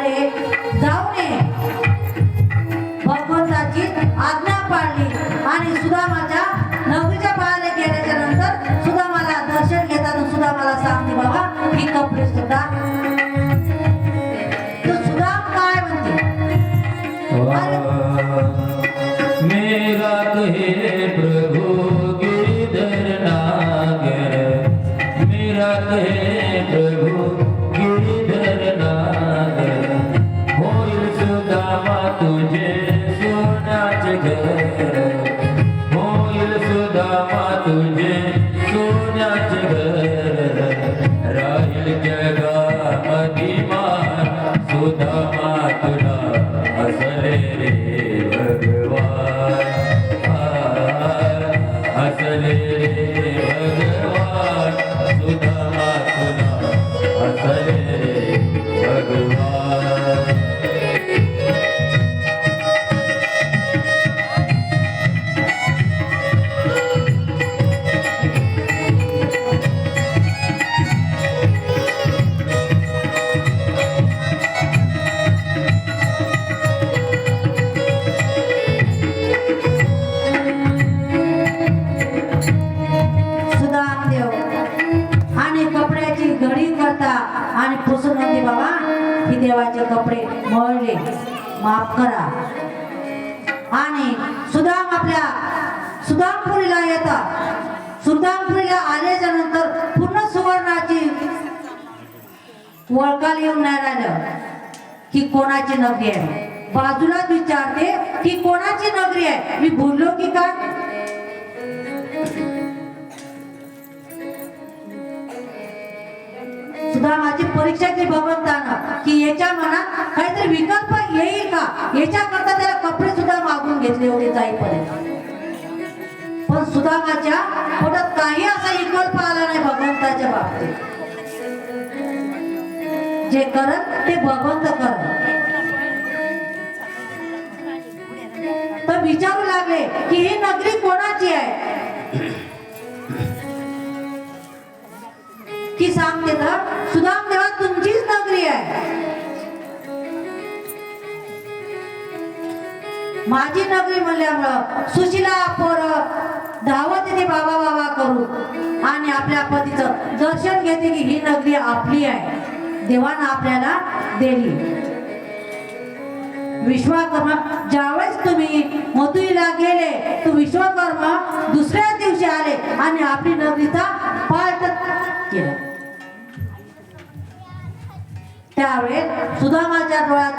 लागले जाऊ नये, भगवंताची आज्ञा पाळली आणि सुदामाच्या नगरीच्या बाहेर गेल्याच्या नंतर सुदामाला दर्शन घेताना सुदामाला सांगते बाबा ही कपडे सुद्धा तो सुदाम काय म्हणते मेरा कहे प्रभु गिरधर नागर, मेरा कहे प्रभु गिरधर नागर, होईल सुदामा तुझे सोन्याचे घर, होईल सुदामा तुझे सोन्याचे घर, राहील जगामधी मान सुदामा तुला हसले रे भगवान, हसले रे भगवान, सुदामा तुला हसले रे भगवान। आणि पुसून म्हणते बाबा ही देवाचे कपडे मळले माफ करा। आणि सुदाम आपल्या सुदामपुरीला येतात। सुदामपुरीला आल्याच्या नंतर पूर्ण सुवर्णाची वळकाल येऊन नाही राहिलं की कोणाची नगरी आहे। बाजूलाच विचारते की कोणाची नगरी आहे, मी बोललो की काय? सुदामाची परीक्षा केली भगवंतानं की याच्या मनात काहीतरी विकल्प येईल का, याच्याकरता त्याला कपडे सुद्धा मागून घेतले होते जाईपर्यंत। पण सुदामाच्या पोटात काही असा विकल्प आला नाही भगवंताच्या बाबतीत। जे करत ते भगवंत करत। तर विचारू लागले की ही नगरी कोणाची आहे की सांगते तर सुदाम देवा तुमचीच नगरी आहे। माझी नगरी म्हणल्यामुळं सुशिला पोर धावत येते बाबा बाबा करू आणि आपल्या पतीचं दर्शन घेते की ही नगरी आपली आहे, देवानं आपल्याला दिली। विश्वकर्मा ज्यावेळेस तुम्ही मथुरेला गेले तो विश्वकर्मा दुसऱ्या दिवशी आले आणि आपली नगरीचा पाठ केला। त्यावेळेस सुदामाच्या डोळ्यात